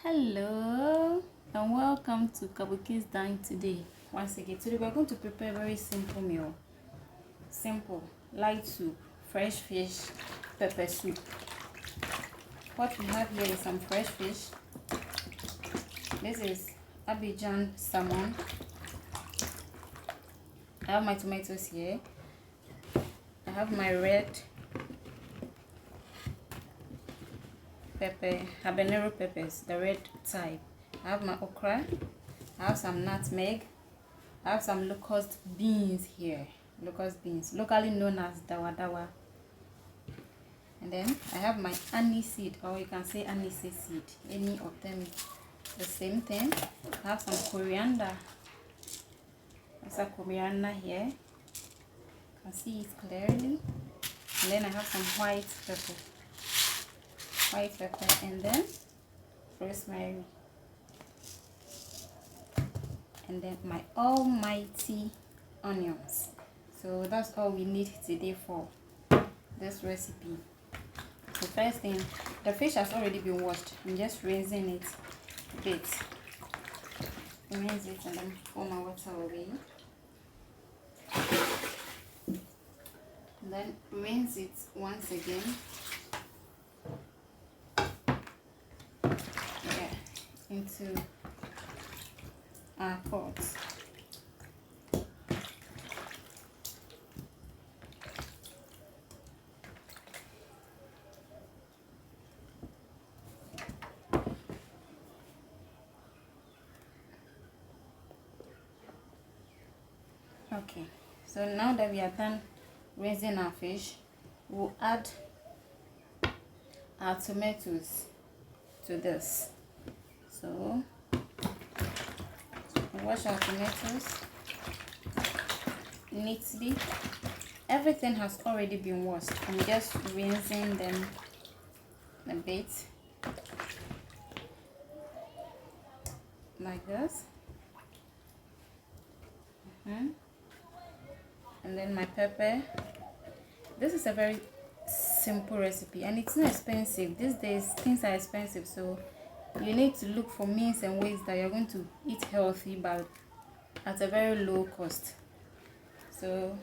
Hello and welcome to Kabuki's Dine today. Once again, today we're going to prepare a very simple meal. Simple, light soup, fresh fish, pepper soup. What we have here is some fresh fish. This is Abidjan salmon. I have my tomatoes here. I have my red pepper, habanero peppers, the red type. I have my okra. I have some nutmeg. I have some locust beans here. Locust beans, locally known as dawa. And then I have my anise seed, or you can say anise seed. Any of them, the same thing. I have some coriander. There's a coriander here. You can see it clearly. And then I have some white pepper, and then rosemary, and then my almighty onions. So that's all we need today for this recipe. The first thing, the fish has already been washed. I'm just rinsing it a bit. Rinse it and then pour my water away. And then rinse it once again. Into our pot. Okay, so now that we are done rinsing our fish, we'll add our tomatoes to this. So wash our tomatoes neatly. Everything has already been washed. I'm just rinsing them a bit like this. And then my pepper. This is a very simple recipe and it's not expensive. These days things are expensive, so you need to look for means and ways that you're going to eat healthy but at a very low cost. So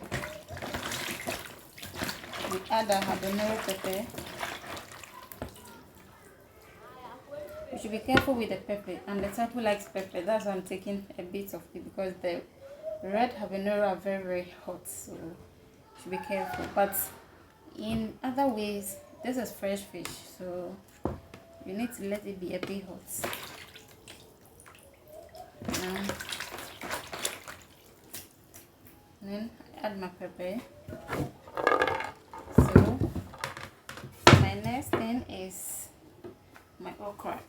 we add our habanero pepper. You should be careful with the pepper, and the type who likes pepper, that's why I'm taking a bit of it, because the red habanero are very hot, so you should be careful. But in other ways, this is fresh fish, so you need to let it be a bit hot. And then I add my pepper. So my next thing is my okra.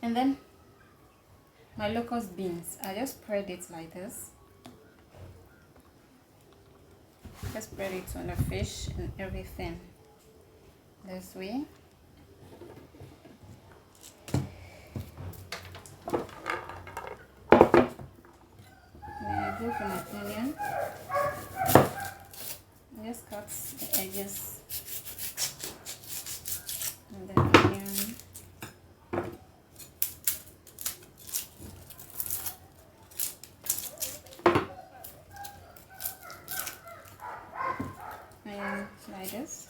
And then my locust beans. I just spread it like this. Just spread it on the fish and everything. This way. Then I go for my onion. I just cut the edges and the onion. And like this.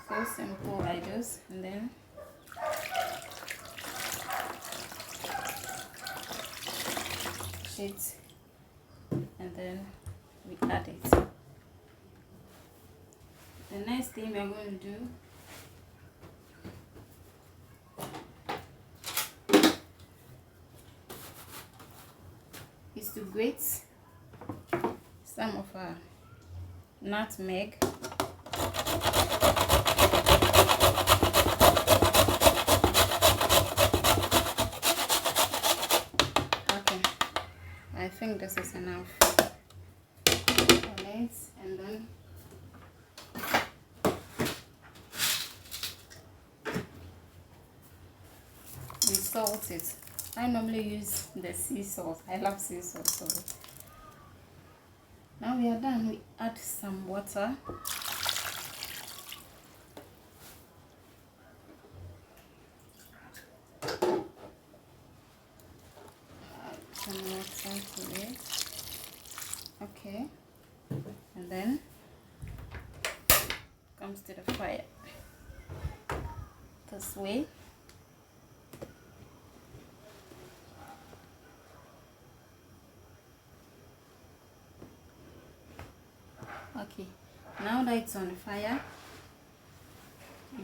So simple like this, and then shit, and then we add it. The next thing we're going to do is to grate some of our nutmeg. Okay, I think this is enough. Alright, and then we salt it. I normally use the sea salt. I love sea salt. So now we are done. We add some water. Some water to it. Okay, and then comes to the fire this way. Okay, now that it's on fire,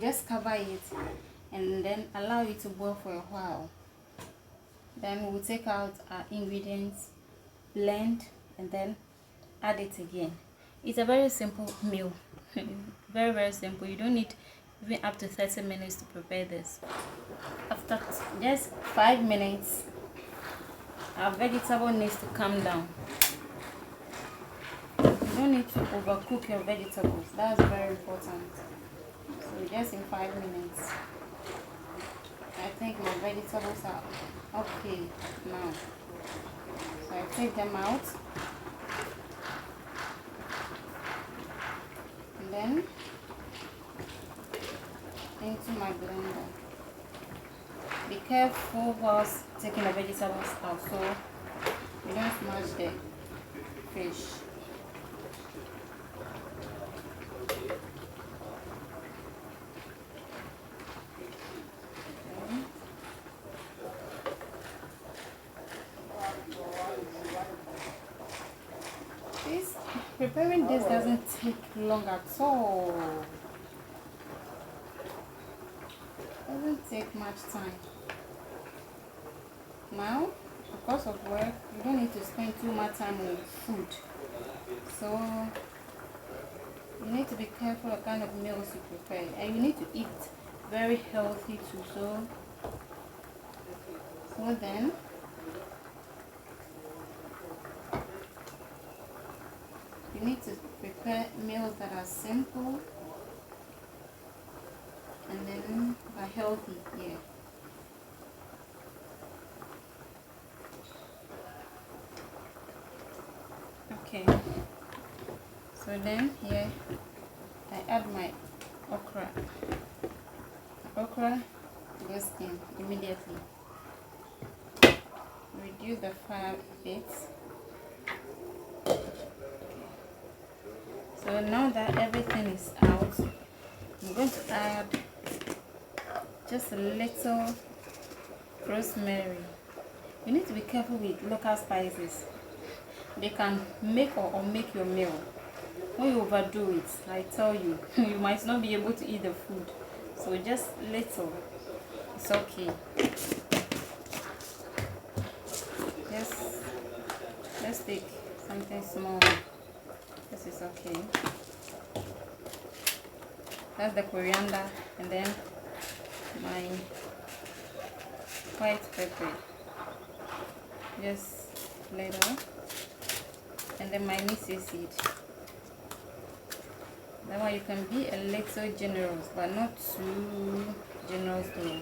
just cover it and then allow it to boil for a while. Then we'll take out our ingredients, blend, and then add it again. It's a very simple meal. Very simple. You don't need even up to 30 minutes to prepare this. After just 5 minutes, our vegetable needs to come down. You don't need to overcook your vegetables. That's very important. So just in 5 minutes, I think my vegetables are okay now. So I take them out and then into my blender. Be careful whilst taking the vegetables out so you don't smash the fish. Preparing this doesn't take long at all. Doesn't take much time. Now, because of work, you don't need to spend too much time on food. So you need to be careful what kind of meals you prepare, and you need to eat very healthy too. So then you need to prepare meals that are simple and then are healthy. Yeah. Okay. So then here I add my okra. Okra goes in immediately. Reduce the fire a bit. So now that everything is out, I'm going to add just a little rosemary. You need to be careful with local spices. They can make or make your meal. When you overdo it, I tell you, you might not be able to eat the food. So just little, it's okay. Let's take something small. This is okay. That's the coriander, and then my white pepper, just little, and then my missy seed. That one you can be a little generous, but not too generous though.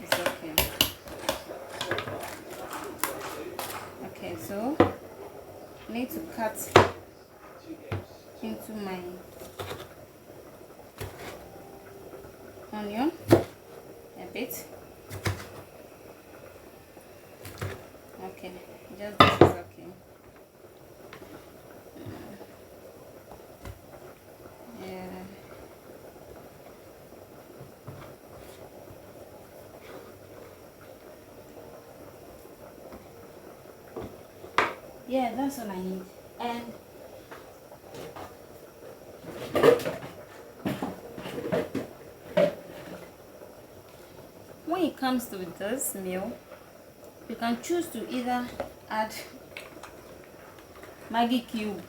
It's okay. Okay, so I need to cut into my onion a bit. Okay, just this is okay. Yeah, that's all I need. And when it comes to this meal, you can choose to either add Maggi cube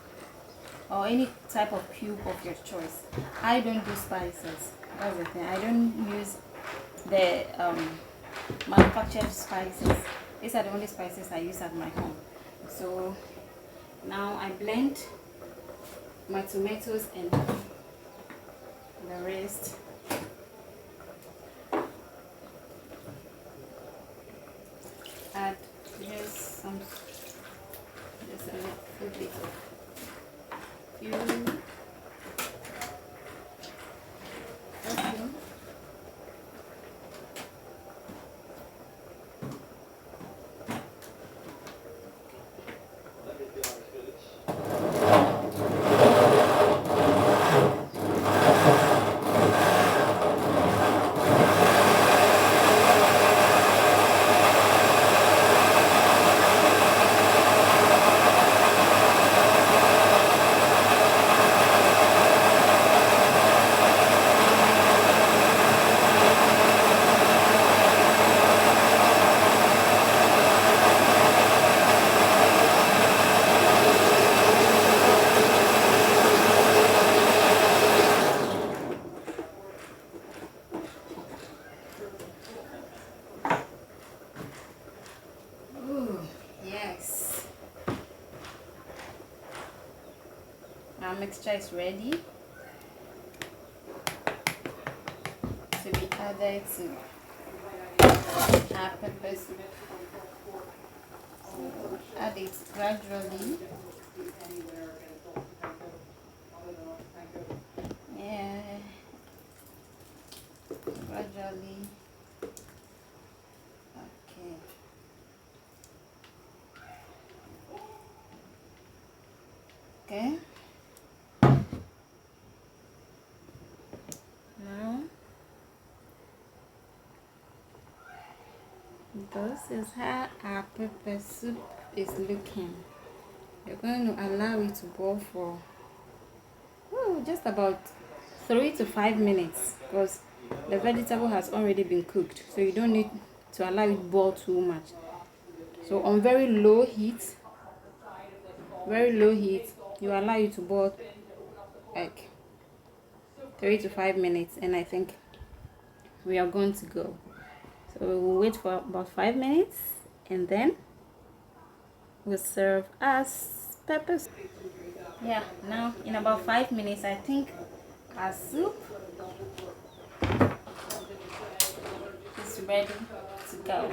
or any type of cube of your choice. I don't do spices. That's the thing. I don't use the manufactured spices. These are the only spices I use at my home. So now I blend my tomatoes and the rest. some, just a little bit of fuel. Okay. Ooh, yes. Our mixture is ready to be added to our pepper soup. So add it gradually. Yeah, gradually. Okay. Okay. Now, this is how our pepper soup is looking. You're going to allow it to boil for just about 3 to 5 minutes, because the vegetable has already been cooked, so you don't need to allow it boil too much. So on very low heat, you allow it to boil like 3 to 5 minutes, and I think we are going to go. So we will wait for about 5 minutes, and then we'll serve as pepper soup. Yeah, now in about 5 minutes, I think our soup is ready to go.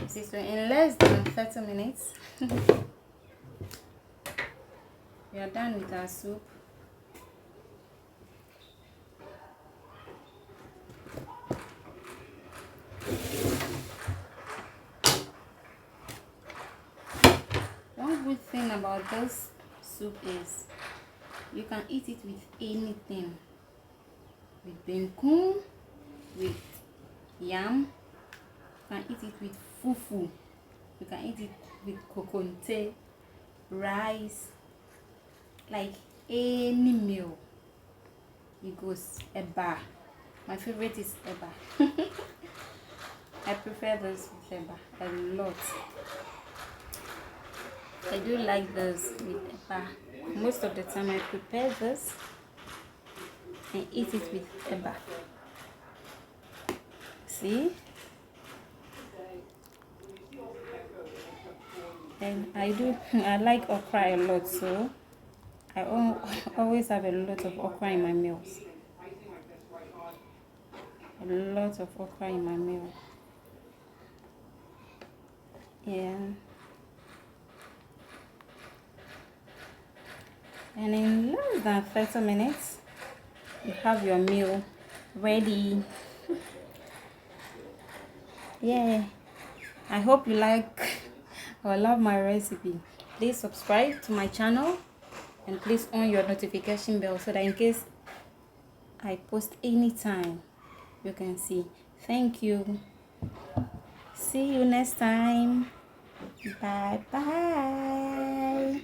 See, so in less than 30 minutes, we are done with our soup. One good thing about this soup is you can eat it with anything. With bencon, with yam, you can eat it with fufu, you can eat it with kokonte, rice, like any meal. It goes eba. My favorite is eba. I prefer this with eba a lot. I do like this with eba. Most of the time I prepare this and eat it with eba. See? And I like okra a lot, so I always have a lot of okra in my meals. A lot of okra in my meal. Yeah. And in less than 30 minutes, you have your meal ready. Yeah. I hope you like or love my recipe. Please subscribe to my channel and please on your notification bell so that in case I post anytime, you can see. Thank you. See you next time. Bye bye.